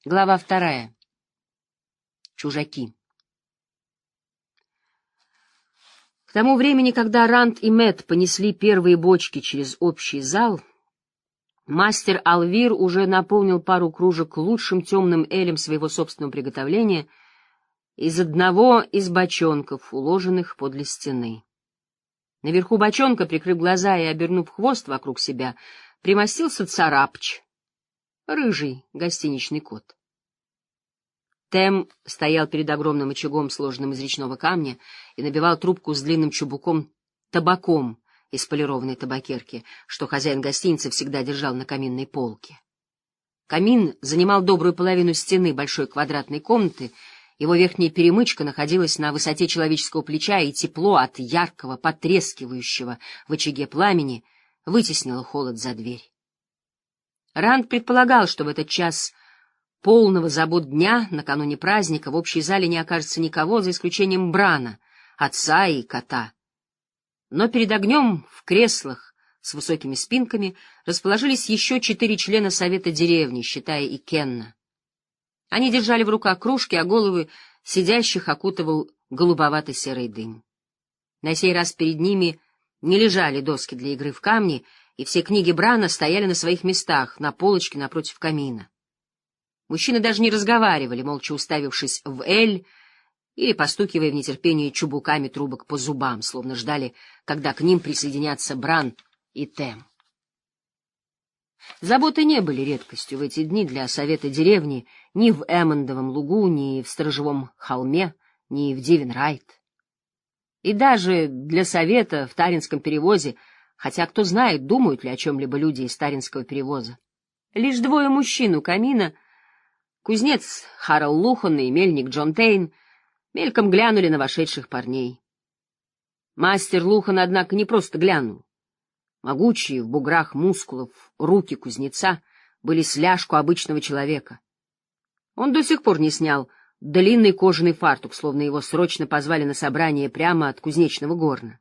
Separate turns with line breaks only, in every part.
Глава 2. Чужаки. К тому времени, когда Ранд и Мэтт понесли первые бочки через общий зал, мастер Алвир уже наполнил пару кружек лучшим темным элем своего собственного приготовления из одного из бочонков, уложенных подле стены. Наверху бочонка, прикрыв глаза и обернув хвост вокруг себя, примостился царапч, рыжий гостиничный кот. Тем стоял перед огромным очагом, сложенным из речного камня, и набивал трубку с длинным чубуком табаком из полированной табакерки, что хозяин гостиницы всегда держал на каминной полке. Камин занимал добрую половину стены большой квадратной комнаты, его верхняя перемычка находилась на высоте человеческого плеча, и тепло от яркого, потрескивающего в очаге пламени вытеснило холод за дверь. Ранд предполагал, что в этот час полного забот дня, накануне праздника, в общей зале не окажется никого, за исключением Брана, отца и кота. Но перед огнем в креслах с высокими спинками расположились еще 4 члена совета деревни, считая и Кенна. Они держали в руках кружки, а головы сидящих окутывал голубовато-серый дым. На сей раз перед ними не лежали доски для игры в камни, и все книги Брана стояли на своих местах, на полочке напротив камина. Мужчины даже не разговаривали, молча уставившись в эль или постукивая в нетерпении чубуками трубок по зубам, словно ждали, когда к ним присоединятся Бран и Тем. Заботы не были редкостью в эти дни для совета деревни ни в Эммондовом лугу, ни в Сторожевом холме, ни в Дивенрайт. И даже для совета в Таринском перевозе, хотя кто знает, думают ли о чем-либо люди из Таринского перевоза. Лишь 2 мужчин у камина, кузнец Харал Лухан и мельник Джон Тейн, мельком глянули на вошедших парней. Мастер Лухан, однако, не просто глянул. Могучие, в буграх мускулов, руки кузнеца были с ляжку обычного человека. Он до сих пор не снял длинный кожаный фартук, словно его срочно позвали на собрание прямо от кузнечного горна.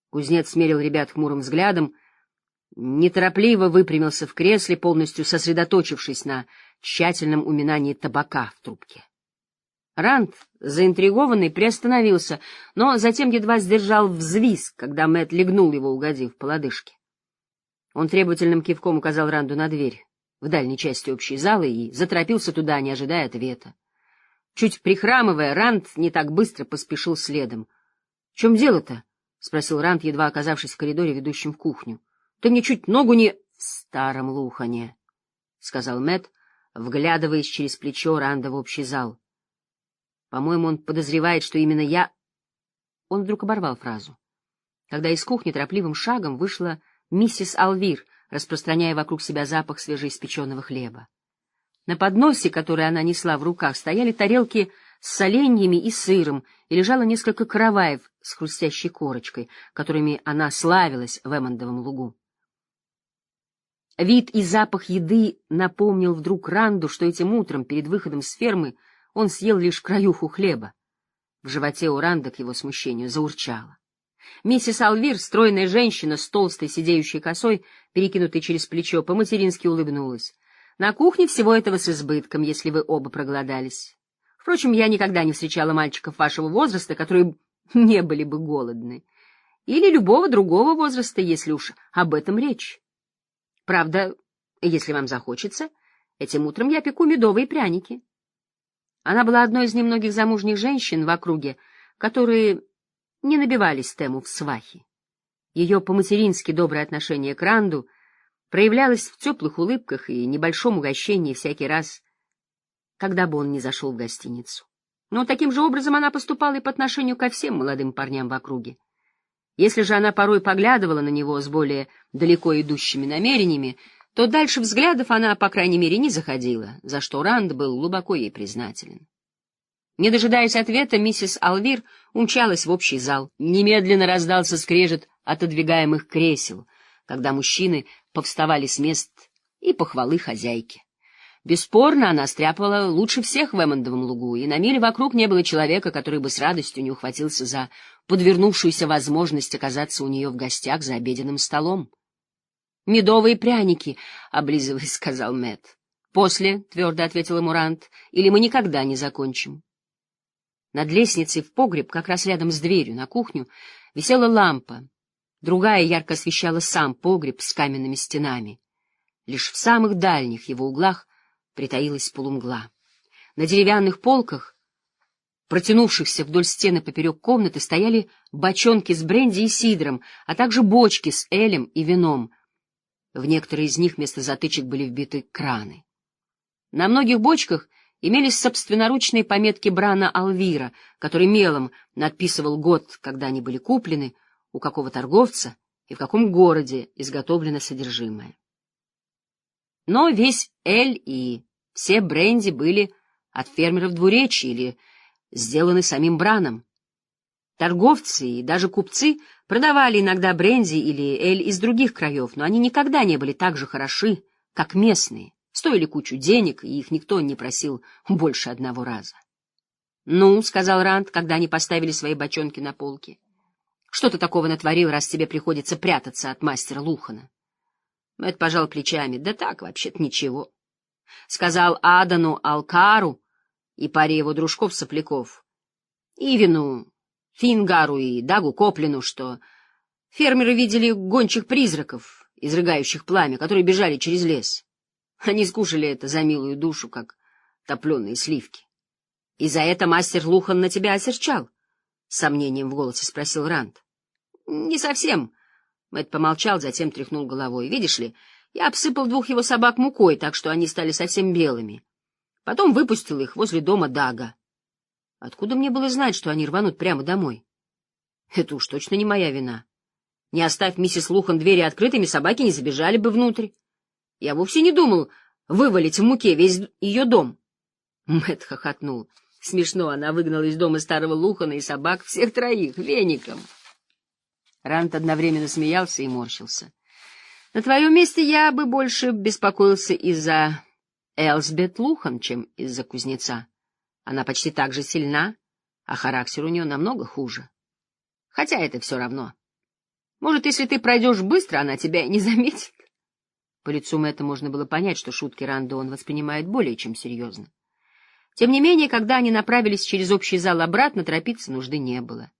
Кузнец смерил ребят хмурым взглядом, неторопливо выпрямился в кресле, полностью сосредоточившись на тщательном уминании табака в трубке. Ранд, заинтригованный, приостановился, но затем едва сдержал взвизг, когда Мэтт легнул его, угодив по лодыжке. Он требовательным кивком указал Ранду на дверь в дальней части общей залы и заторопился туда, не ожидая ответа. Чуть прихрамывая, Ранд не так быстро поспешил следом. — В чем дело-то? — спросил Ранд, едва оказавшись в коридоре, ведущем в кухню. — Ты мне чуть ногу не... — В старом Лухане, — сказал Мэтт, вглядываясь через плечо Ранда в общий зал. По-моему, он подозревает, что именно я... Он вдруг оборвал фразу, когда из кухни торопливым шагом вышла миссис Алвир, распространяя вокруг себя запах свежеиспеченного хлеба. На подносе, который она несла в руках, стояли тарелки с соленьями и сыром, и лежало несколько караваев с хрустящей корочкой, которыми она славилась в Эммондовом лугу. Вид и запах еды напомнил вдруг Ранду, что этим утром, перед выходом с фермы, он съел лишь краюху хлеба. В животе у Ранда, к его смущению, заурчало. Миссис Алвир, стройная женщина с толстой сидеющей косой, перекинутой через плечо, по-матерински улыбнулась. На кухне всего этого с избытком, если вы оба проголодались. Впрочем, я никогда не встречала мальчиков вашего возраста, которые не были бы голодны. Или любого другого возраста, если уж об этом речь. Правда, если вам захочется, этим утром я пеку медовые пряники. Она была одной из немногих замужних женщин в округе, которые не набивались Тему в свахи. Ее по-матерински доброе отношение к Ранду проявлялось в теплых улыбках и небольшом угощении всякий раз, когда бы он ни зашел в гостиницу. Но таким же образом она поступала и по отношению ко всем молодым парням в округе. Если же она порой поглядывала на него с более далеко идущими намерениями, то дальше взглядов она, по крайней мере, не заходила, за что Ранд был глубоко ей признателен. Не дожидаясь ответа, миссис Алвир умчалась в общий зал. Немедленно раздался скрежет отодвигаемых кресел, когда мужчины повставали с мест, и похвалы хозяйки. Бесспорно, она стряпала лучше всех в Эммондовом лугу, и на миле вокруг не было человека, который бы с радостью не ухватился за подвернувшуюся возможность оказаться у нее в гостях за обеденным столом. — Медовые пряники, — облизываясь, сказал Мэтт. — «После», — твердо ответил ему Ранд, — «или мы никогда не закончим». Над лестницей в погреб, как раз рядом с дверью на кухню, висела лампа. Другая ярко освещала сам погреб с каменными стенами. Лишь в самых дальних его углах притаилась полумгла. На деревянных полках, протянувшихся вдоль стены поперек комнаты, стояли бочонки с бренди и сидром, а также бочки с элем и вином. В некоторые из них вместо затычек были вбиты краны. На многих бочках имелись собственноручные пометки Брана Алвира, который мелом надписывал год, когда они были куплены, у какого торговца и в каком городе изготовлено содержимое. Но весь эль и все бренди были от фермеров двуречья или сделаны самим Браном. Торговцы и даже купцы продавали иногда бренди или эль из других краев, но они никогда не были так же хороши, как местные, стоили кучу денег, и их никто не просил больше одного раза. — Ну, — сказал Ранд, когда они поставили свои бочонки на полке, — что ты такого натворил, раз тебе приходится прятаться от мастера Лухана? Мэтт пожал плечами. — Да так, вообще-то ничего. Сказал Адану Алкару и паре его дружков-сопляков, Ивину, Фингару и Дагу Коплину, что фермеры видели гончих призраков, изрыгающих пламя, которые бежали через лес. Они скушали это за милую душу, как топленые сливки. — И за это мастер Лухан на тебя осерчал? — с сомнением в голосе спросил Ранд. — Не совсем. Мэтт помолчал, затем тряхнул головой. — Видишь ли, я обсыпал 2 его собак мукой, так что они стали совсем белыми. Потом выпустил их возле дома Дага. Откуда мне было знать, что они рванут прямо домой? Это уж точно не моя вина. Не оставь миссис Лухан двери открытыми, собаки не забежали бы внутрь. Я вовсе не думал вывалить в муке весь ее дом. Мэтт хохотнул. Смешно, она выгнала из дома старого Лухана и собак всех 3 веником. Ранд одновременно смеялся и морщился. На твоем месте я бы больше беспокоился из-за Элсбет Лухан, чем из-за кузнеца. Она почти так же сильна, а характер у нее намного хуже. Хотя это все равно. Может, если ты пройдешь быстро, она тебя и не заметит. По лицу Мэтта можно было понять, что шутки Ранда он воспринимает более чем серьезно. Тем не менее, когда они направились через общий зал обратно, торопиться нужды не было.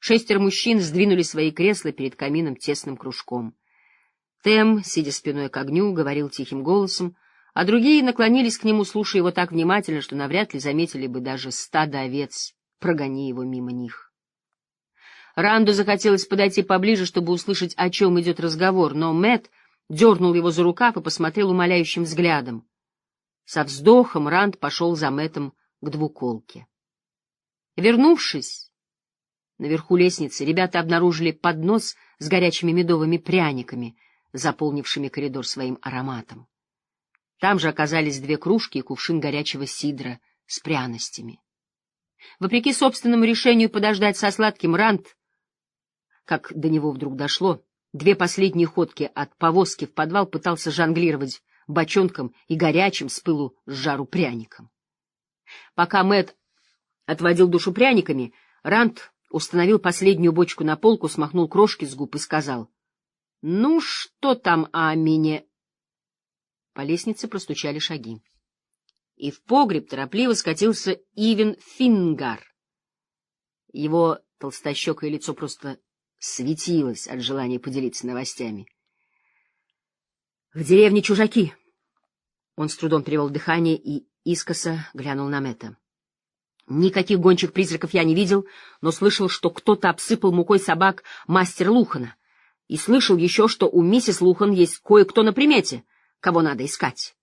6 мужчин сдвинули свои кресла перед камином тесным кружком. Тем, сидя спиной к огню, говорил тихим голосом, а другие наклонились к нему, слушая его так внимательно, что навряд ли заметили бы даже стадо овец, прогони его мимо них. Ранду захотелось подойти поближе, чтобы услышать, о чем идет разговор, но Мэтт дернул его за рукав и посмотрел умоляющим взглядом. Со вздохом Ранд пошел за Мэттом к двуколке. Вернувшись наверху лестницы, ребята обнаружили поднос с горячими медовыми пряниками, заполнившими коридор своим ароматом. Там же оказались 2 кружки и кувшин горячего сидра с пряностями. Вопреки собственному решению подождать со сладким, Ранд, как до него вдруг дошло, 2 последние ходки от повозки в подвал пытался жонглировать бочонком и горячим с пылу с жару пряником. Пока Мэтт отводил душу пряниками, Ранд установил последнюю бочку на полку, смахнул крошки с губ и сказал: — Ну, что там о мине? По лестнице простучали шаги. И в погреб торопливо скатился Ивен Фингар. Его толстощекое лицо просто светилось от желания поделиться новостями. — В деревне чужаки. Он с трудом перевел дыхание и искоса глянул на Мэтта. Никаких гончих призраков я не видел, но слышал, что кто-то обсыпал мукой собак мастера Лухана. И слышал еще, что у миссис Лухан есть кое-кто на примете, кого надо искать.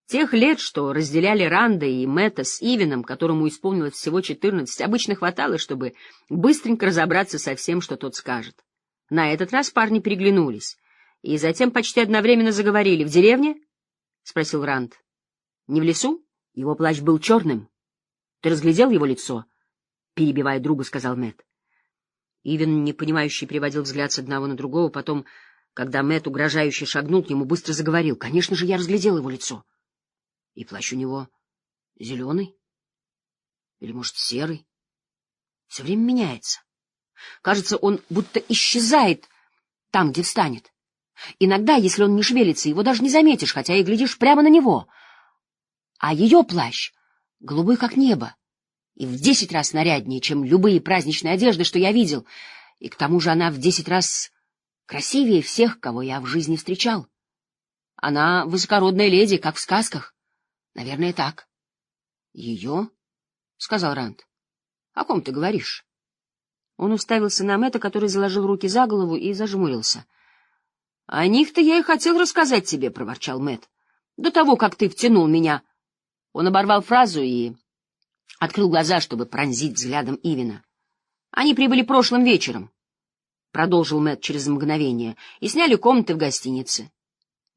Тех лет, что разделяли Ранда и Мэтта с Ивеном, которому исполнилось всего 14, обычно хватало, чтобы быстренько разобраться со всем, что тот скажет. На этот раз парни переглянулись, и затем почти одновременно заговорили. — В деревне? — спросил Ранд. — Не в лесу? Его плащ был черным. — Ты разглядел его лицо? — перебивая друга, сказал Мэтт. Ивен, непонимающий, переводил взгляд с одного на другого, потом, когда Мэтт угрожающе шагнул к нему, быстро заговорил. — Конечно же, я разглядел его лицо. И плащ у него зеленый? Или, может, серый? Все время меняется. Кажется, он будто исчезает там, где встанет. Иногда, если он не шевелится, его даже не заметишь, хотя и глядишь прямо на него. А ее плащ голубой, как небо, и в 10 раз наряднее, чем любые праздничные одежды, что я видел, и к тому же она в 10 раз красивее всех, кого я в жизни встречал. Она высокородная леди, как в сказках. Наверное, так. — Ее? — сказал Ранд. — О ком ты говоришь? Он уставился на Мэтта, который заложил руки за голову и зажмурился. — О них-то я и хотел рассказать тебе, — проворчал Мэтт. — До того, как ты втянул меня. Он оборвал фразу и открыл глаза, чтобы пронзить взглядом Ивина. — Они прибыли прошлым вечером, — продолжил Мэтт через мгновение, — и сняли комнаты в гостинице.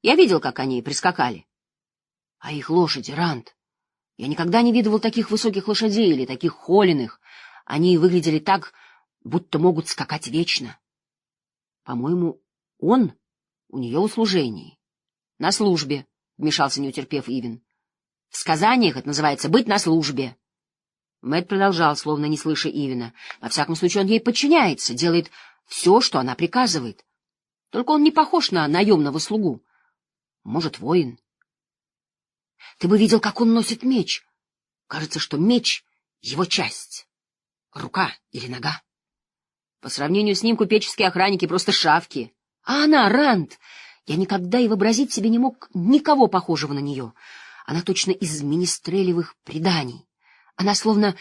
Я видел, как они прискакали. А их лошади, Ранд. Я никогда не видывал таких высоких лошадей или таких холеных. Они выглядели так, будто могут скакать вечно. По-моему, он у нее услужении. — На службе, — вмешался, не утерпев Ивин. — В сказаниях это называется «быть на службе». Мэтт продолжал, словно не слыша Ивина. Во всяком случае, он ей подчиняется, делает все, что она приказывает. Только он не похож на наемного слугу. Может, воин. Ты бы видел, как он носит меч. Кажется, что меч — его часть. Рука или нога. По сравнению с ним купеческие охранники просто шавки. А она, Ранд, я никогда и вообразить себе не мог никого похожего на нее. Она точно из министрелевых преданий. Она словно...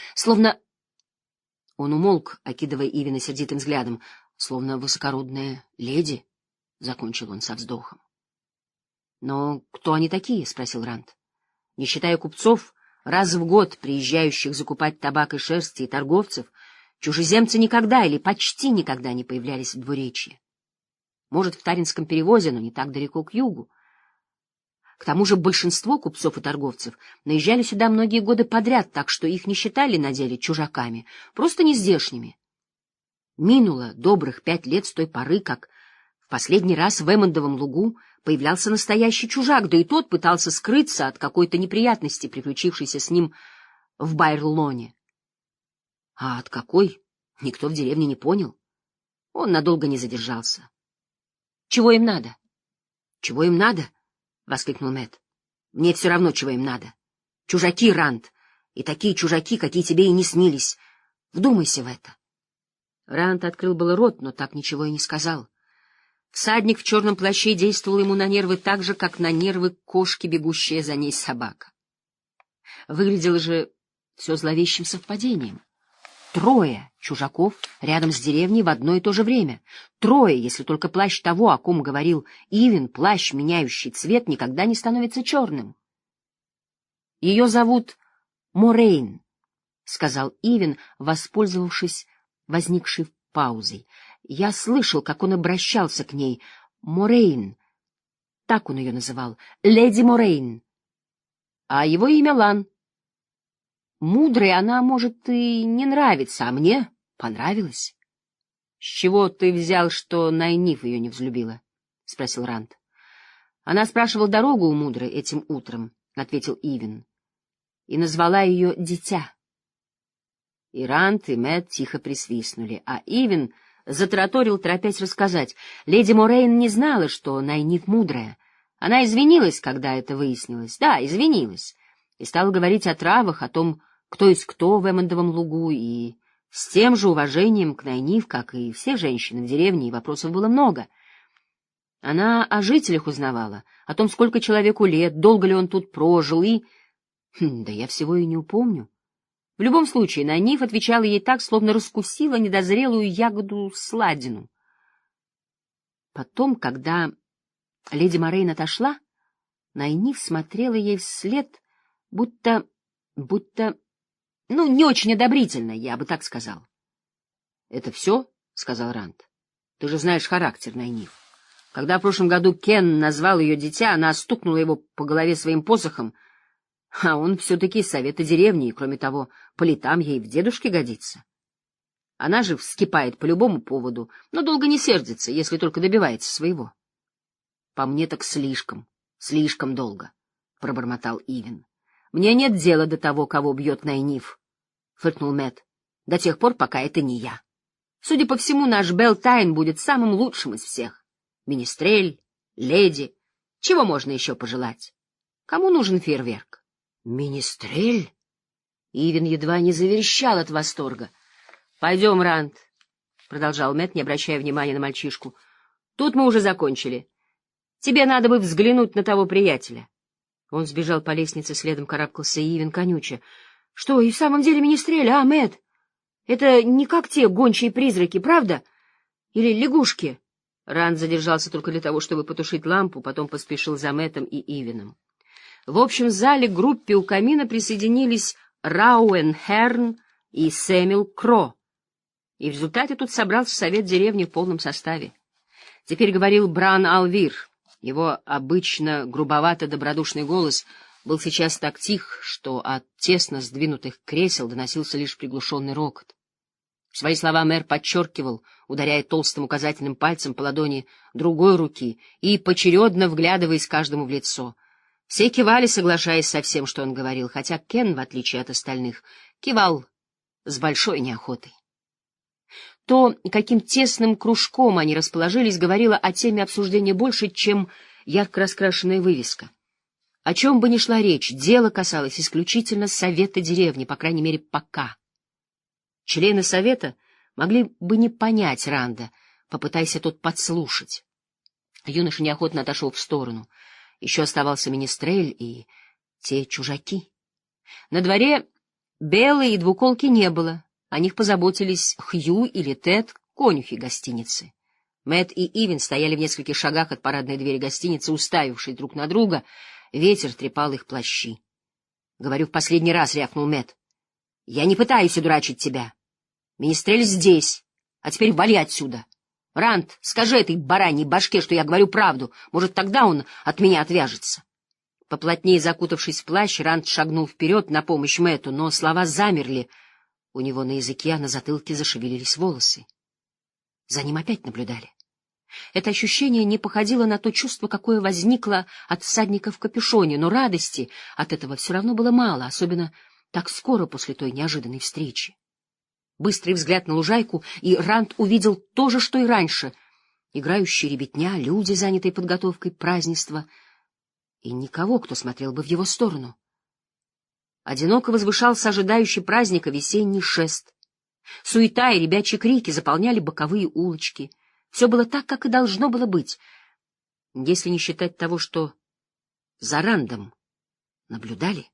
Он умолк, окидывая Ивина сердитым взглядом. Словно высокородная леди, — закончил он со вздохом. — Но кто они такие? — спросил Ранд. — Не считая купцов, раз в год приезжающих закупать табак и шерсти, и торговцев, чужеземцы никогда или почти никогда не появлялись в двуречье. Может, в Таринском перевозе, но не так далеко к югу. К тому же большинство купцов и торговцев наезжали сюда многие годы подряд, так что их не считали на деле чужаками, просто нездешними. Минуло добрых 5 лет с той поры, как в последний раз в Эммондовом лугу появлялся настоящий чужак, да и тот пытался скрыться от какой-то неприятности, приключившейся с ним в Байрлоне. А от какой, никто в деревне не понял. Он надолго не задержался. — Чего им надо? — Чего им надо? — воскликнул Мэтт. — Мне все равно, чего им надо. Чужаки, Ранд, и такие чужаки, какие тебе и не снились. Вдумайся в это. Ранд открыл было рот, но так ничего и не сказал. Всадник в черном плаще действовал ему на нервы так же, как на нервы кошки, бегущая за ней собака. Выглядело же все зловещим совпадением. 3 чужаков рядом с деревней в одно и то же время. 3, если только плащ того, о ком говорил Ивин, плащ, меняющий цвет, никогда не становится черным. — Ее зовут Морейн, — сказал Ивин, воспользовавшись возникшей паузой. Я слышал, как он обращался к ней. Морейн. Так он ее называл. Леди Морейн. А его имя Лан. Мудрой она, может, и не нравится, а мне понравилась. — С чего ты взял, что Найниф ее не взлюбила? — спросил Ранд. — Она спрашивала дорогу у Мудрой этим утром, — ответил Ивин, — и назвала ее «дитя». И Ранд, и Мэтт тихо присвистнули, а Ивин затараторил, торопясь рассказать. Леди Морейн не знала, что Найниф мудрая. Она извинилась, когда это выяснилось. Да, извинилась. И стала говорить о травах, о том, кто есть кто в Эммондовом лугу, и с тем же уважением к Найниф, как и все женщины в деревне, и вопросов было много. Она о жителях узнавала, о том, сколько человеку лет, долго ли он тут прожил, и... Да я всего и не упомню. В любом случае, Найниф отвечала ей так, словно раскусила недозрелую ягоду-сладину. Потом, когда леди Морейн отошла, Найниф смотрела ей вслед, будто, не очень одобрительно, я бы так сказал. — Это все? — сказал Ранд. — Ты же знаешь характер Найниф. Когда в прошлом году Кен назвал ее дитя, она стукнула его по голове своим посохом, а он все-таки из совета деревни, и, кроме того, по летам ей в дедушке годится. Она же вскипает по любому поводу, но долго не сердится, если только добивается своего. — По мне так слишком долго, — пробормотал Ивин. — Мне нет дела до того, кого бьет Найниф, — фыркнул Мэтт, — до тех пор, пока это не я. Судя по всему, наш Белтайн будет самым лучшим из всех. Министрель, леди. Чего можно еще пожелать? Кому нужен фейерверк? Министрель? Ивен едва не заверещал от восторга. — Пойдем, Ранд, — продолжал Мэтт, не обращая внимания на мальчишку. — Тут мы уже закончили. Тебе надо бы взглянуть на того приятеля. Он сбежал по лестнице, следом карабкался Ивен, конюча. — Что, и в самом деле министрель, а, Мэтт? Это не как те гончие призраки, правда? Или лягушки? Ранд задержался только для того, чтобы потушить лампу, потом поспешил за Мэттом и Ивеном. В общем зале к группе у камина присоединились Рауэн Херн и Сэмюэл Кро, и в результате тут собрался совет деревни в полном составе. Теперь говорил Бран Алвир. Его обычно грубовато-добродушный голос был сейчас так тих, что от тесно сдвинутых кресел доносился лишь приглушенный рокот. Свои слова мэр подчеркивал, ударяя толстым указательным пальцем по ладони другой руки и поочередно вглядываясь каждому в лицо. Все кивали, соглашаясь со всем, что он говорил, хотя Кен, в отличие от остальных, кивал с большой неохотой. То, каким тесным кружком они расположились, говорило о теме обсуждения больше, чем ярко раскрашенная вывеска. О чем бы ни шла речь, дело касалось исключительно совета деревни, по крайней мере, пока. Члены совета могли бы не понять Ранда, попытайся тот подслушать. Юноша неохотно отошел в сторону. Еще оставался министрель и те чужаки. На дворе Беллы и двуколки не было. О них позаботились Хью или Тед, конюхи гостиницы. Мэтт и Ивен стояли в нескольких шагах от парадной двери гостиницы, уставившись друг на друга. Ветер трепал их плащи. — Говорю в последний раз, — рявкнул Мэтт. — Я не пытаюсь одурачить тебя. Министрель здесь, а теперь вали отсюда. Ранд, скажи этой бараньей башке, что я говорю правду. Может, тогда он от меня отвяжется. Поплотнее закутавшись в плащ, Ранд шагнул вперед на помощь Мэтту, но слова замерли. У него на языке, а на затылке зашевелились волосы. За ним опять наблюдали. Это ощущение не походило на то чувство, какое возникло от всадника в капюшоне, но радости от этого все равно было мало, особенно так скоро после той неожиданной встречи. Быстрый взгляд на лужайку, и Ранд увидел то же, что и раньше. Играющие ребятня, люди, занятые подготовкой празднества, и никого, кто смотрел бы в его сторону. Одиноко возвышался ожидающий праздника весенний шест. Суета и ребячьи крики заполняли боковые улочки. Все было так, как и должно было быть, если не считать того, что за Рандом наблюдали.